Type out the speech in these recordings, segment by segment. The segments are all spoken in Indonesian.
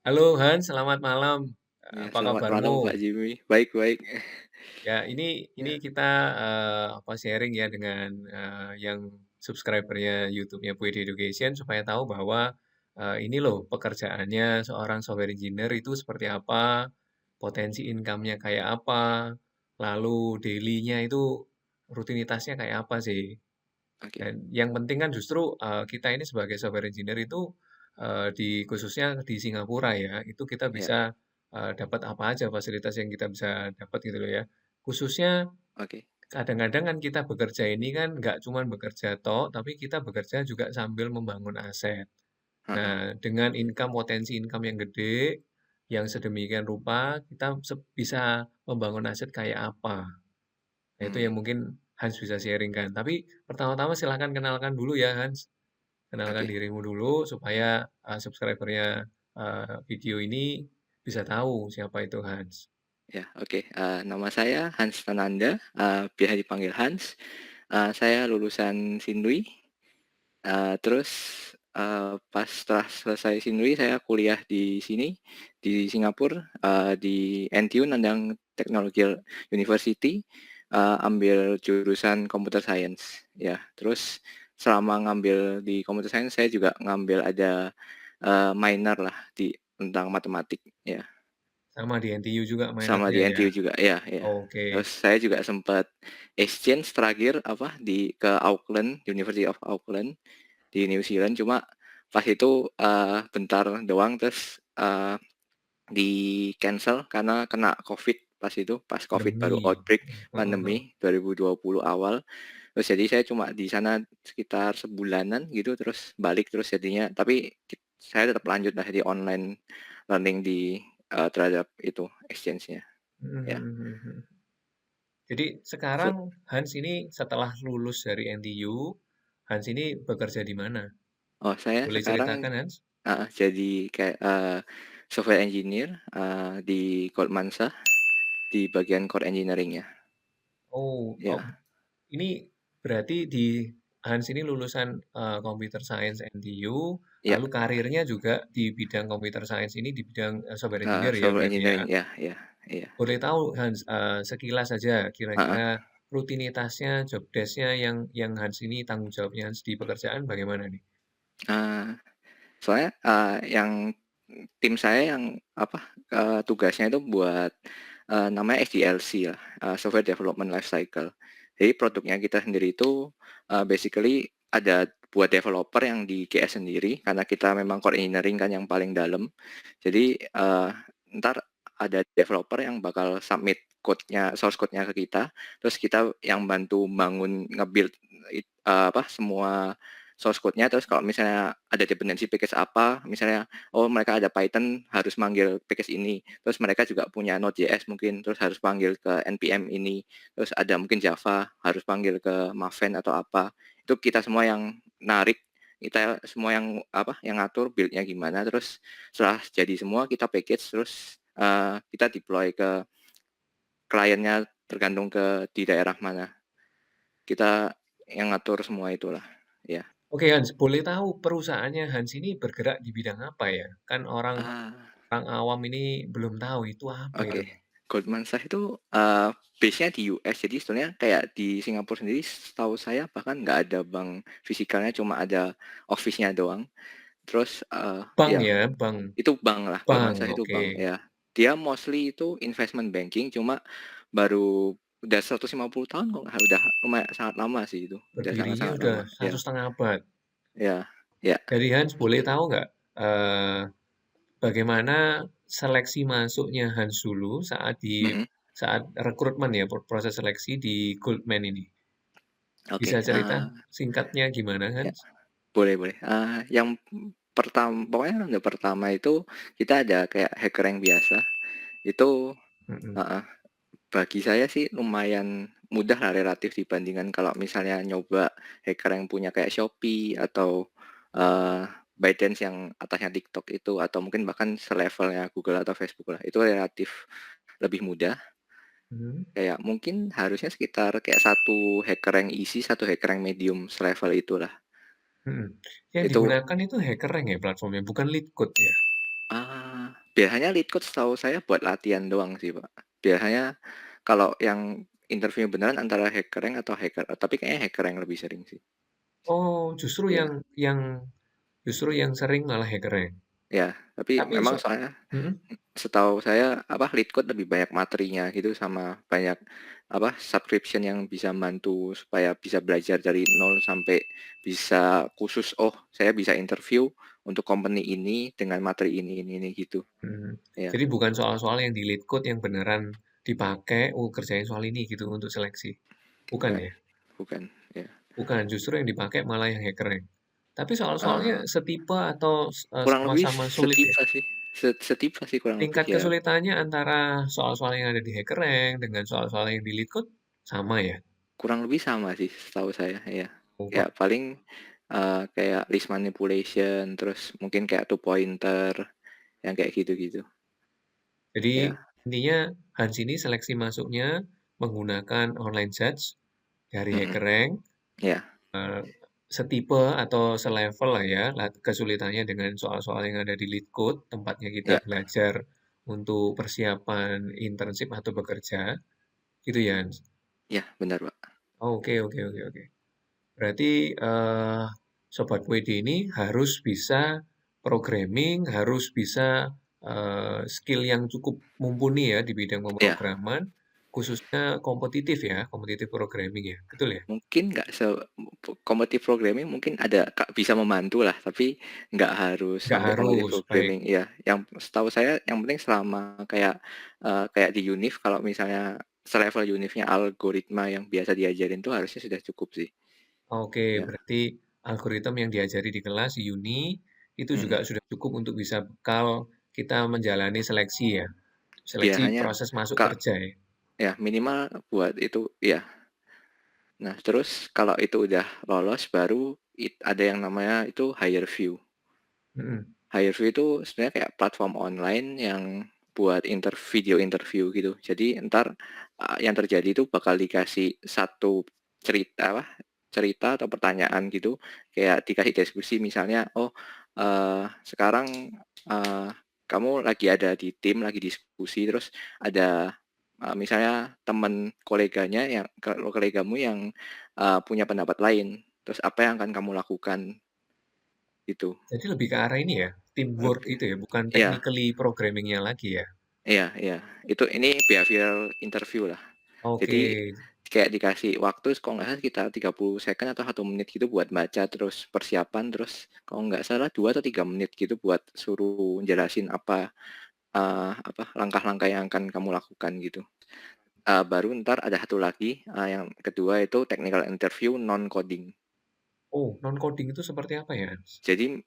Halo Hans, selamat malam. Ya, Apa selamat malam kabarmu? Kak Jimmy. Baik baik. Ya, ini Ya, kita sharing ya dengan yang subscribernya YouTube-nya Puidi Education supaya tahu bahwa ini loh pekerjaannya seorang software engineer itu seperti apa, potensi income-nya kayak apa, lalu daily-nya itu rutinitasnya kayak apa sih. oke. Dan yang penting kan justru kita ini sebagai software engineer itu di khususnya di Singapura ya, itu kita Ya, bisa dapat apa aja fasilitas yang kita bisa dapat gitu loh ya. Khususnya oke. kadang-kadang kan kita bekerja ini kan nggak cuma bekerja toh, tapi kita bekerja juga sambil membangun aset. Heeh. Nah, dengan potensi income yang gede, yang sedemikian rupa, kita bisa membangun aset kayak apa. Nah, itu yang Mmm, mungkin Hans bisa sharing kan. Tapi pertama-tama silahkan kenalkan dulu ya Hans. Kenalkan oke. dirimu dulu supaya subscribernya video ini bisa tahu siapa itu Hans. Ya, oke. Nama saya Hans Tananda, biasa dipanggil Hans. Saya lulusan Sindui, terus, pas setelah selesai Sindui saya kuliah di sini, di Singapura, di NTU Nanyang Technological University, ambil jurusan Computer Science, ya. Terus selama ngambil di Computer Science saya juga ngambil ada, minor lah tentang matematik, ya. Sama di NTU juga Sama minornya di ya. NTU juga, iya iya. Oke. Terus saya juga sempat exchange terakhir ke Auckland, University of Auckland di New Zealand, cuma pas itu, bentar doang terus, di-cancel karena kena Covid pas itu, pas Covid baru Pandemi. outbreak Heeh. pandemi 2020 awal. Terus jadi saya cuma di sana sekitar sebulanan gitu, terus balik, terus jadinya tapi saya tetap lanjut lah di online learning terhadap itu exchange-nya, Mhm, ya. mhm, mhm, mhm. Jadi So sekarang Hans ini setelah lulus dari NTU, Hans ini bekerja di mana? saya Boleh sekarang ceritakan Hans? jadi kayak, software engineer, di Goldman Sachs di bagian core engineering-nya, Oh, oh, ya. ini berarti di Hans ini lulusan Computer Science NTU, Ya, lalu karirnya juga di bidang Computer Science ini di bidang software engineer ya software berarti ya. engineering, ya ya, iya, Boleh tahu Hans, sekilas saja heeh. kira-kira rutinitasnya, job desk-nya yang Hans ini tanggung jawabnya Hans di pekerjaan bagaimana nih? Eee, Soalnya, yang tim saya yang tugasnya itu buat, namanya SDLC lah, Software Development Lifecycle. Jadi produknya kita sendiri itu, basically ada buat developer yang di GS sendiri, karena kita memang core engineering kan yang paling dalam. Jadi, entar ada developer yang bakal submit source code-nya ke kita, terus kita yang bantu bangun nge-build semua source code-nya, terus kalau misalnya ada dependensi package apa, misalnya, oh mereka ada Python harus manggil package ini, terus mereka juga punya Node.js mungkin, terus harus panggil ke npm ini, terus ada mungkin Java harus panggil ke Maven atau apa, itu kita semua yang narik, kita semua yang ngatur build-nya gimana, terus setelah jadi semua kita package, terus kita deploy ke kliennya tergantung di daerah mana. Kita yang ngatur semua itulah, ya. Oke Hans, boleh tahu perusahaannya Hans ini bergerak di bidang apa ya? Kan orang Ah, orang awam ini belum tahu itu apa oke. itu. Goldman Sachs itu, base-nya di US, jadi sebenarnya kayak di Singapura sendiri setahu saya bahkan nggak ada bank fisikalnya, cuma ada office-nya doang. Terus, Bank ya ya, bank. itu bank lah, Goldman Bank, Sachs itu oke. bank, ya. Dia mostly itu investment banking, cuma baru udah 150 tahun kok nggak udah lumayan sangat lama sih itu, udah Berdirinya sangat-sangat udah lama, satu ya setengah abad. ya ya. Jadi Hans boleh It tahu nggak eh, bagaimana seleksi masuknya Hans dulu mhm, saat rekrutmen ya proses seleksi di Goldman ini? oke, Bisa cerita singkatnya gimana ya. Hans? Boleh boleh, yang pokoknya ronde pertama itu kita ada kayak HackerRank biasa, itu Mm-mm. heeh, bagi saya sih lumayan mudah lah relatif dibandingkan kalau misalnya nyoba HackerRank punya kayak Shopee atau, eee, ByteDance yang atasnya TikTok itu, atau mungkin bahkan selevelnya Google atau Facebook lah, itu relatif lebih mudah. Mhm. Kayak mungkin harusnya sekitar kayak satu HackerRank easy, satu HackerRank medium, selevel itulah. Mhm. Yang Itu digunakan itu HackerRank ya platformnya, bukan LeetCode ya? biasanya lead code setahu saya buat latihan doang sih, Pak. Biasanya kalau yang interview beneran antara HackerRank atau hacker, tapi kayaknya HackerRank lebih sering sih. Oh, justru Iya, yang sering malah hackernya. ya. Tapi Tapi memang soalnya mhm. setahu saya lead code lebih banyak materinya gitu sama banyak subscription yang bisa bantu supaya bisa belajar dari nol sampai bisa khusus saya bisa interview untuk company ini dengan materi ini gitu. Mhm. Ya, Jadi bukan soal-soal yang di lead code yang beneran dipakai, "Oh, kerjain soal ini," gitu untuk seleksi. Bukan enggak, ya? bukan. Ya. Bukan, justru yang dipakai malah yang hackernya. Tapi soal-soalnya Eh, setipe atau kurang lebih sama-sama sulit ya? setipe sih. Setipe sih kurang lebih Tingkat ya. kesulitannya antara soal-soal yang ada di HackerRank dengan soal-soal yang di LeetCode sama ya? Kurang lebih sama sih setahu saya, ya. Oh, Ya Pak. paling, kayak list manipulation, terus mungkin kayak two pointer, yang kayak gitu-gitu. Jadi Ya, intinya Hans ini seleksi masuknya menggunakan online judge dari mhm, HackerRank, ya, eee, setipe atau selevel lah ya, kesulitannya dengan soal-soal yang ada di LeetCode, tempatnya kita ya, belajar untuk persiapan internship atau bekerja, gitu ya, Hans? ya, benar, Pak. Oke, oke, oke, oke. Berarti, Sobat WD ini harus bisa programming, harus bisa, skill yang cukup mumpuni ya di bidang Ya, pemrograman, khususnya kompetitif ya, kompetitif programming ya, betul ya? mungkin nggak kompetitif programming mungkin ada bisa membantu lah, tapi nggak harus Nggak sampai kompetitif harus, baik. programming, ya. Yang setahu saya yang penting selama kayak di univ kalau misalnya selevel univnya algoritma yang biasa diajarin tuh harusnya sudah cukup sih, Oke, ya. berarti algoritma yang diajari di kelas, di uni, itu juga Mhm. sudah cukup untuk bisa bekal kita menjalani seleksi ya? Seleksi Biasanya proses masuk Kak, kerja ya? ya minimal buat itu ya. Nah, terus kalau itu udah lolos baru ada yang namanya itu higher view. Mhm. Higher view itu sebenarnya kayak platform online yang buat video interview gitu. Jadi entar yang terjadi itu bakal dikasih satu cerita atau pertanyaan gitu, kayak dikasih deskripsi misalnya, sekarang uh, kamu lagi ada di tim, lagi diskusi, terus ada misalnya teman kolegamu yang punya pendapat lain, terus apa yang akan kamu lakukan itu. Jadi lebih ke arah ini ya, teamwork Oke. gitu ya, bukan Ya, technically programming-nya lagi ya? iya, iya. Ini behavioral interview lah. Oke, Jadi kayak dikasih waktu kalau nggak salah sekitar 30 second atau 1 menit gitu buat baca, terus persiapan, terus kalau nggak salah 2 atau 3 menit gitu buat suruh jelasin langkah-langkah yang akan kamu lakukan gitu. Baru ntar ada satu lagi, yang kedua itu technical interview non coding. oh, non coding itu seperti apa ya, Hans? Jadi,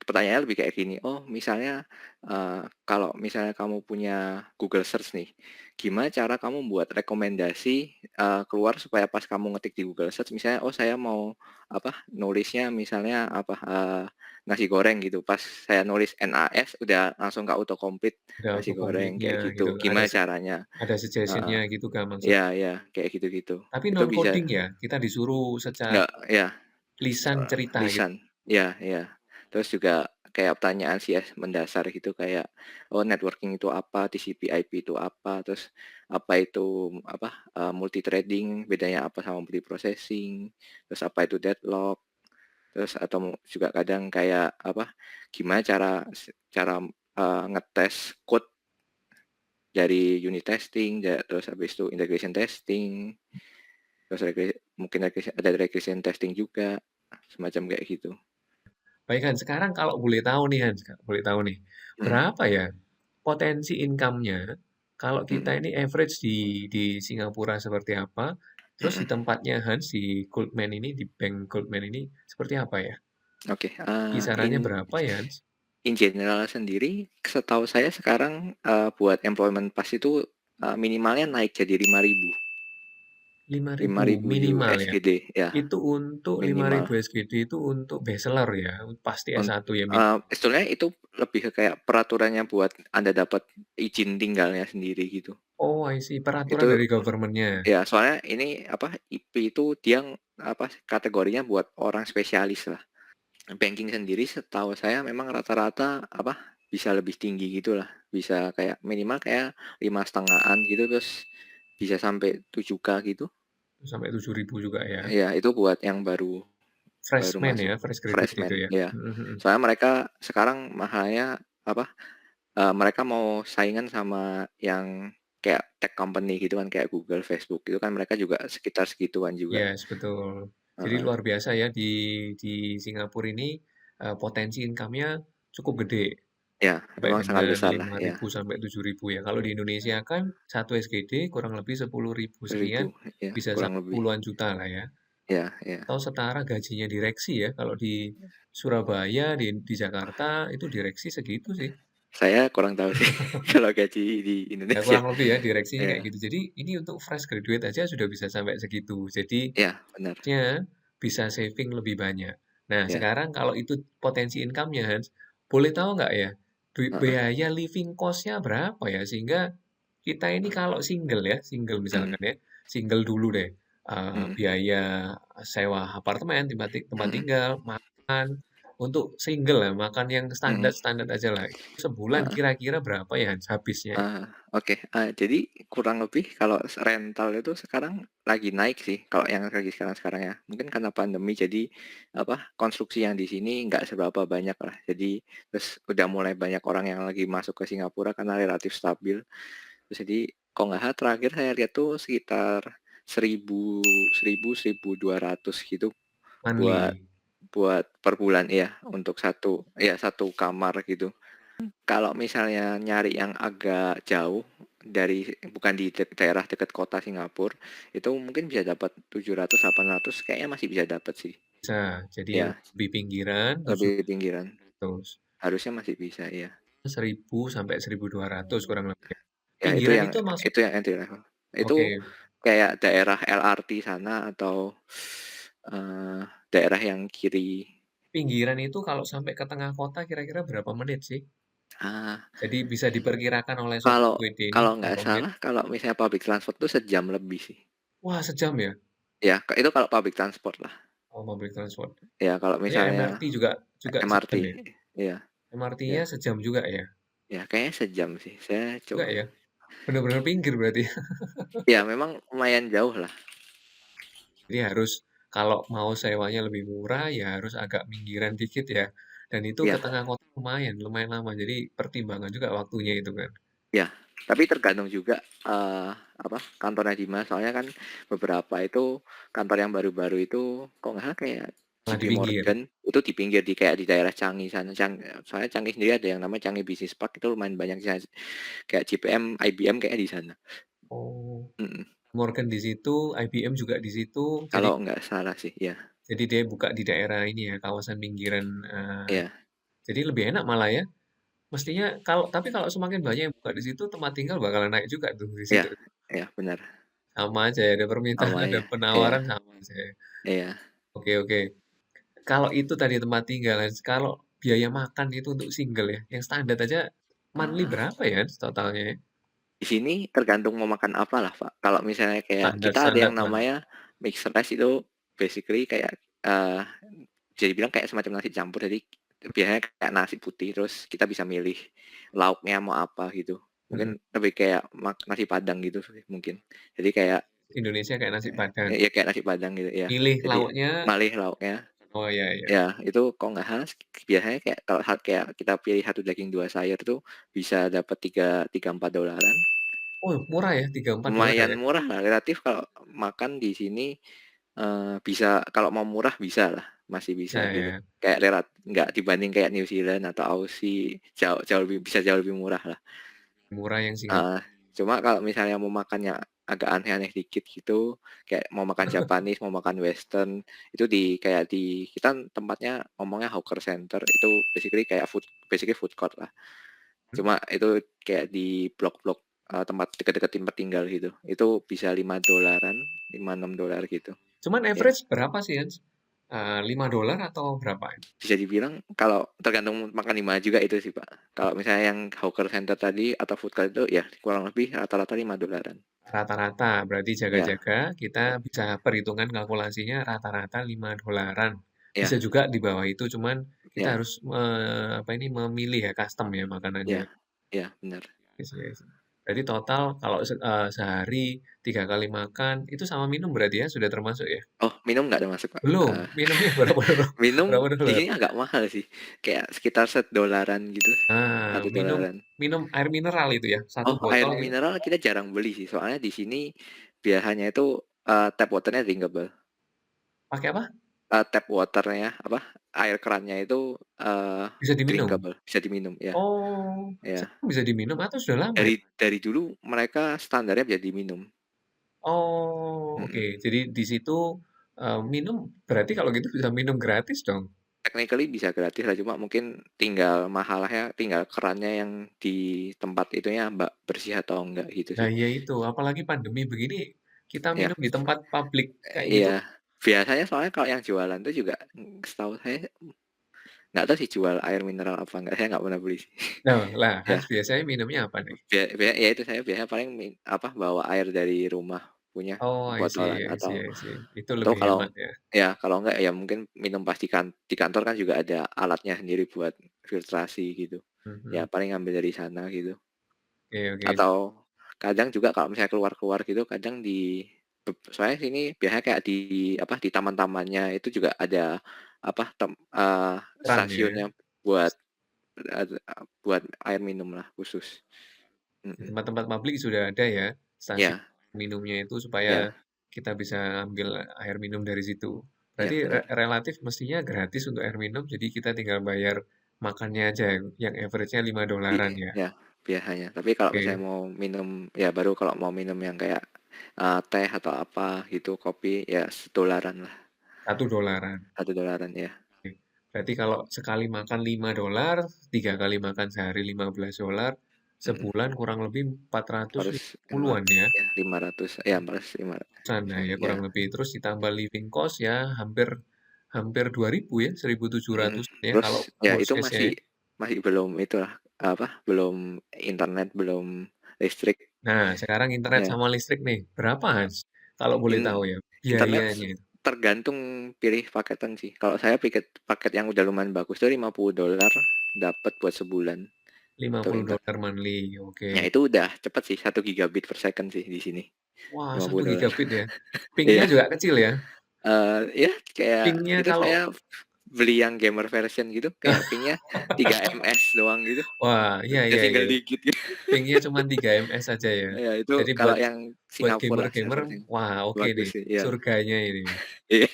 pertanyaannya lebih kayak gini, misalnya, kalau misalnya kamu punya Google Search nih, gimana cara kamu buat rekomendasi, keluar supaya pas kamu ngetik di Google Search misalnya, saya mau nulisnya misalnya nasi goreng gitu, pas saya nulis NAS udah langsung ke autocomplete Ada nasi goreng, autocomplete-nya kayak gitu, gitu. Gimana caranya? ada Heeh, suggestion-nya gitu kan iya, maksudnya? iya, kayak gitu-gitu. Tapi Itu non bisa coding ya, kita disuruh secara nggak ya. lisan cerita gitu? Lisan, ya, ya. Terus juga kayak pertanyaan CS mendasar gitu kayak, networking itu apa, TCP/IP itu apa, terus apa itu multithreading, bedanya apa sama multiprocessing, terus apa itu deadlock, terus atau juga kadang kayak gimana cara cara, ngetes code dari unit testing, terus habis itu integration testing, terus mungkin ada regression testing juga, semacam kayak gitu. Baik Hans, sekarang kalau boleh tahu nih Hans, boleh tahu nih, Mhm, berapa ya potensi income-nya kalau kita mhm, ini average di Singapura seperti apa, terus di mhm. tempatnya Hans, di Goldman ini, di bank Goldman ini seperti apa ya? Oke, Kisarannya berapa ya Hans? in general sendiri setahu saya sekarang, buat employment pass itu, minimalnya naik jadi 5.000 5.000 5.000 minimal ya? USGD ya, Itu untuk minimal. 5.000 SGD itu untuk bachelor ya? Pasti S1 ya Sebetulnya itu lebih ke kayak peraturannya buat Anda dapat izin tinggalnya sendiri gitu. Oh, I see, peraturan Itu dari government-nya. ya soalnya ini IP itu dia kategorinya buat orang spesialis lah. Banking sendiri setahu saya memang rata-rata bisa lebih tinggi gitulah. Bisa kayak minimal kayak 5,5-an gitu, terus bisa sampai 7K gitu. Sampai 7.000 juga ya? Ya, itu buat yang baru baru Freshman masuk, ya, fresh graduate itu freshman, ya? ya. Mhm mhm. Soalnya mereka sekarang mahalnya apa, mereka mau saingan sama yang kayak tech company gitu kan, kayak Google, Facebook itu kan mereka juga sekitar segituan juga. Yes, betul. Jadi Heeh. luar biasa ya di Singapura ini, potensi income-nya cukup gede, Ya, sampai memang sangat dengan besar lah, lima ya. ribu sampai 7.000 ya. Kalau di Indonesia kan satu SGD kurang lebih 10.000 sekian, 1.000, ya, bisa kurang sampai lebih. puluhan juta lah ya. Ya, ya. Atau setara gajinya direksi ya, kalau di Surabaya, di Jakarta, itu direksi segitu sih. Saya kurang tahu sih kalau gaji di Ya Indonesia. kurang lebih ya direksinya kayak Ya, gitu. Jadi ini untuk fresh graduate aja sudah bisa sampai segitu. Jadi ya, benar. nya bisa saving lebih banyak. Nah Ya, sekarang kalau itu potensi income-nya Hans, boleh tahu nggak ya, heeh, biaya living cost-nya berapa ya? Sehingga kita ini kalau single ya, single mhm, misalkan ya, single dulu deh, mhm, biaya sewa apartemen, tempat mhm, tinggal, makan, untuk single lah, makan yang mhm, standar-standar aja lah. Sebulan heeh. kira-kira berapa ya Hans habisnya? Oke, jadi kurang lebih kalau rental itu sekarang lagi naik sih, kalau yang lagi sekarang-sekarang ya. Mungkin karena pandemi jadi, apa, konstruksi yang di sini nggak seberapa banyak lah. Jadi terus udah mulai banyak orang yang lagi masuk ke Singapura karena relatif stabil. Terus jadi kalau nggak salah terakhir saya lihat tuh sekitar 1.200 gitu buat Monthly. buat per bulan, ya untuk satu kamar gitu. Kalau misalnya nyari yang agak jauh dari bukan di daerah dekat kota Singapura, itu mungkin bisa dapat 700, 800 kayaknya masih bisa dapat sih. Bisa, jadi yang Ya, lebih pinggiran lebih pinggiran. 700, Harusnya masih bisa, ya. 1.000 sampai 1.200 kurang lebih. Ya, Pinggiran itu maksud itu yang entry level. Itu oke, kayak daerah LRT sana atau daerah yang kiri. pinggiran itu kalau sampai ke tengah kota kira-kira berapa menit sih? Ah, Jadi bisa diperkirakan oleh sobat kalau WD ini kalau nggak berapa menit? salah, kalau misalnya public transport tuh sejam lebih sih. Wah, sejam ya? Ya, itu kalau public transport lah. Oh, public transport. Ya, kalau Berarti misalnya MRT juga juga MRT, sejam ya? ya, MRT-nya ya, sejam juga ya? ya, kayaknya sejam sih. Saya Juga coba. ya? Benar-benar pinggir berarti. Ya, memang lumayan jauh lah. Jadi harus kalau mau sewanya lebih murah ya harus agak pinggiran dikit ya. Dan itu ke Ya, tengah kota lumayan, lumayan lama. Jadi pertimbangan juga waktunya itu kan. ya. Tapi tergantung juga apa kantornya di mana. Soalnya kan beberapa itu kantor yang baru-baru itu kok nggak salah kayak Malah JP di pinggir. Morgan itu di pinggir di kayak di daerah Changi sana. Soalnya Changi sendiri ada yang namanya Changi Business Park itu lumayan banyak sih. Kayak JPM, IBM kayak di sana. Oh, Mm-mm. Morgan di situ, IBM juga di situ. Jadi Kalau nggak salah sih, ya, dia buka di daerah ini ya, kawasan pinggiran. ya, Jadi lebih enak malah ya. Mestinya tapi kalau semakin banyak yang buka di situ, tempat tinggal bakalan naik juga tuh di ya, situ. ya benar. Sama aja ya, ada permintaan, Sama ada ya, penawaran ya, sama aja ya. ya. Oke, oke. Kalau itu tadi tempat tinggal, kalau biaya makan itu untuk single ya, yang standar aja monthly Ah, berapa ya totalnya ya? di sini tergantung mau makan apa lah, Pak. Kalau misalnya kayak kita ada Standar-standar yang lah. namanya mixed rice itu basically kayak bisa dibilang kayak semacam nasi campur. Jadi biasanya kayak nasi putih terus kita bisa milih lauknya mau apa gitu. Mhm. Mungkin lebih kayak nasi Padang gitu sih mungkin. Jadi kayak Indonesia kayak nasi Padang. ya kayak nasi Padang gitu ya. Milih Jadi lauknya, malih lauknya. oh ya ya. Ya, itu kalau nggak salah biasanya kayak kalau kayak kita pilih satu daging dua sayur tuh bisa dapat tiga tiga empat dolaran. Oh murah ya, 3-4 dolar Lumayan ya? murah lah, relatif kalau makan di sini, bisa kalau mau murah bisa lah, masih Bisa bisa gitu. ya. Kayak nggak dibanding kayak New Zealand atau Aussie, jauh jauh lebih bisa jauh lebih murah lah. Murah yang Heeh, Singapura. cuma kalau misalnya mau makannya agak aneh-aneh dikit gitu, kayak mau makan Japanese, mau makan Western, itu kayak di kita tempatnya ngomongnya hawker center, itu basically food court lah. Cuma itu kayak di blok-blok, tempat dekat-dekat tempat tinggal gitu. Itu bisa 5 dolaran, 5-6 dolar gitu. Cuman Ya, average berapa sih Hans? 5 dolar atau berapa? bisa dibilang kalau tergantung makan di mana juga itu sih, Pak. Kalau misalnya yang hawker center tadi atau food court itu ya kurang lebih rata-rata 5 dolaran. Rata-rata, berarti Ya, jaga-jaga kita bisa perhitungan kalkulasinya rata-rata 5 dolaran. Bisa ya, juga di bawah itu, cuman kita Iya, harus apa ini, memilih ya, custom ya makanannya. iya, iya, benar. I see I see. Berarti total kalau sehari 3 kali makan, itu sama minum berarti ya, sudah termasuk ya? Oh, minum nggak ada masuk, Pak. Belum, minumnya berapa dolar? Minum Berapa di dolar? sini agak mahal sih, kayak sekitar $1 gitu, Ah, minum $1. minum air mineral itu ya, satu Oh, air botol itu mineral kita jarang beli sih, soalnya di sini biasanya itu, tap water-nya drinkable. pakai apa? Tap water-nya, apa, air kerannya itu, Bisa diminum? drinkable, bisa diminum, ya, Oh, ya. sekarang bisa diminum atau sudah lama ya? Dari dulu mereka standarnya bisa diminum. Oh, oke. Mhm. Jadi di situ, minum berarti kalau gitu bisa minum gratis dong? Technically bisa gratis lah, cuma mungkin tinggal masalahnya tinggal kerannya yang di tempat itunya Mbak bersih atau enggak gitu Nah sih. iya itu, apalagi pandemi begini, kita Ya, minum di tempat publik kayak gitu, iya. Biasanya soalnya kalau yang jualan tuh juga, setahu saya nggak tahu sih jual air mineral apa enggak, saya nggak pernah beli sih. nah lah Ya, Hans biasanya minumnya apa nih? ya itu saya biasanya paling apa, bawa air dari rumah punya Oh, I botolan see I see atau I see. Itu atau lebih kalau hemat ya? ya kalau enggak ya mungkin minum pas di kantor kan juga ada alatnya sendiri buat filtrasi gitu. Ya Mhm. paling ngambil dari sana gitu. Oke oke. Atau kadang juga kalau misalnya keluar-keluar gitu kadang soalnya sini biasanya kayak di apa, di taman-tamannya itu juga ada apa, Keran ya? stasiunnya buat, buat air minum lah khusus. Di Mhm. tempat-tempat publik sudah ada ya, stasiun Ya, minumnya itu supaya ya, kita bisa ambil air minum dari situ. ya, Berarti benar. relatif mestinya gratis untuk air minum, jadi kita tinggal bayar makannya aja yang average-nya 5 dolaran ya? Ya, biasanya. Tapi kalau misalnya Oke, mau minum ya baru kalau mau minum yang kayak, teh atau apa gitu, kopi, ya $1 lah, 1 dolaran. $1 ya. Oke. Berarti kalau sekali makan 5 dolar, 3 kali makan sehari 15 dolar, Mhm. sebulan kurang lebih 405 450-an ya? ya 500 ya 405 Sana ya ya, kurang lebih. Terus ditambah living cost ya hampir hampir 2.000 ya, mhm. 1.700 ya Terus kalau ya worst itu case-nya masih ya. masih belum itulah, apa, belum internet, belum listrik, Nah, sekarang internet ya. sama listrik nih, berapa Hans? Kalau boleh tahu ya, Internet biayanya itu? tergantung pilih paketan sih. Kalau saya paket paket yang udah lumayan bagus tuh $50 dapat buat sebulan lima tuh puluh dolar monthly, oke. Ya itu udah cepet sih 1 gigabit per second sih di sini, Wah, lima satu puluh dolar gigabit ya? Pingnya Iya, juga kecil ya? ya kayak Pingnya itu kalau saya beli yang gamer version gitu, kayak pingnya 3 ms doang gitu, wah, iya udah iya iya. single digit gitu. Pingnya cuma 3 ms saja ya. Ya itu Jadi kalau buat yang buat Singapura lah gamer-gamer, servernya, wah oke bagus nih, sih, iya. surganya ini. Iya,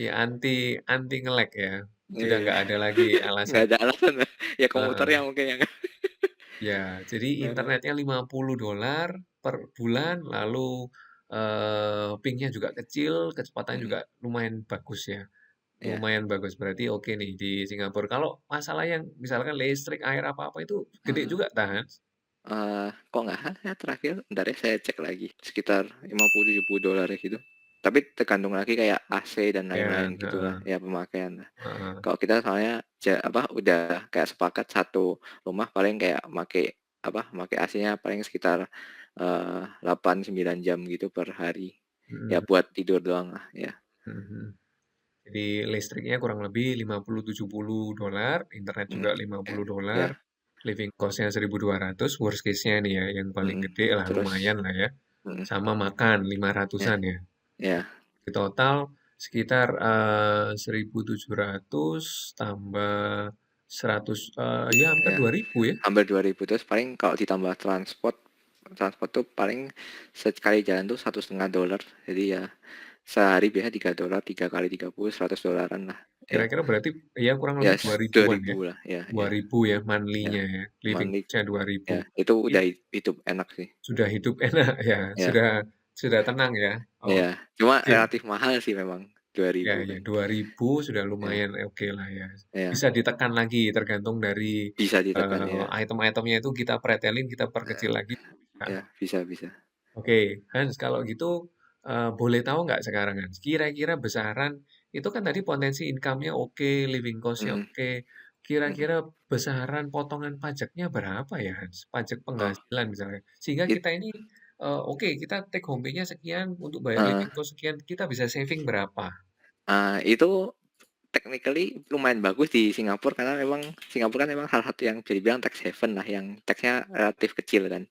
Ya anti anti nge-lag ya. Sudah iya, nggak ada lagi nggak alasan. ada alasan lah, ya komputernya Heeh. mungkin yang Ya, jadi heeh, internetnya 50 dolar per bulan, lalu pingnya juga kecil, kecepatannya mhm, juga lumayan bagus ya. iya, Lumayan bagus, berarti oke nih di Singapura. Kalau masalah yang misalkan listrik, air, apa-apa itu gede heeh. juga tahan? Kok nggak salah ya terakhir, bentar ya saya cek lagi, sekitar $50-70 ya gitu. Tapi tergantung lagi kayak AC dan Ya, lain-lain gitulah, heeh, ya pemakaian lah. heeh, Kalau kita soalnya apa, udah kayak sepakat satu rumah paling kayak make AC-nya paling sekitar, 8, 9 jam gitu per hari. Ya mhm, buat tidur doang lah, ya. mhm. Jadi listriknya kurang lebih 50-70 dolar, internet Mhm, juga lima ya, puluh dolar, ya, living cost-nya 1.200, worst case-nya nih ya, yang paling mhm. gede lah, Terus lumayan lah ya. mhm, Sama makan lima ya, ratusan ya. ya, Di total sekitar 1.700 tambah 100, ya hampir ya. 2.000 ya. Hampir 2.000 terus paling kalau ditambah transport transport tuh paling sekali jalan tuh $1,5. Jadi ya sehari biasa $3, 3 kali 30 $100 lah, ya. Kira-kira berarti ya kurang Ya lebih 2 dua ribuan ya. ribu lah, ya, dua ya, ribu ya ya. monthly-nya ya. Living Monthly cost-nya 2.000. ya itu It udah hidup enak sih, sudah hidup enak ya, ya, sudah tenang ya. ya. Cuma Oke. relatif mahal sih memang dua Ya ribu ya, kan, 2.000 sudah ya, lumayan oke lah ya. ya. Bisa ditekan lagi tergantung dari, Bisa ditekan ya, item-itemnya itu kita pretelin, kita perkecil lagi, bisa. ya bisa bisa. Oke, Hans, kalau gitu, boleh tahu nggak sekarang, Hans, kira-kira besaran itu kan tadi potensi income-nya oke, living cost-nya Mhm, oke, mhm. kira-kira besaran potongan pajaknya berapa ya, Hans? Pajak Oh, penghasilan misalnya. Sehingga it kita ini, oke, kita take home pay-nya sekian untuk bayar heeh, living cost sekian, kita bisa saving berapa? itu technically lumayan bagus di Singapura karena memang Singapura kan memang salah satu yang bisa dibilang tax haven lah, yang tax-nya relatif kecil kan.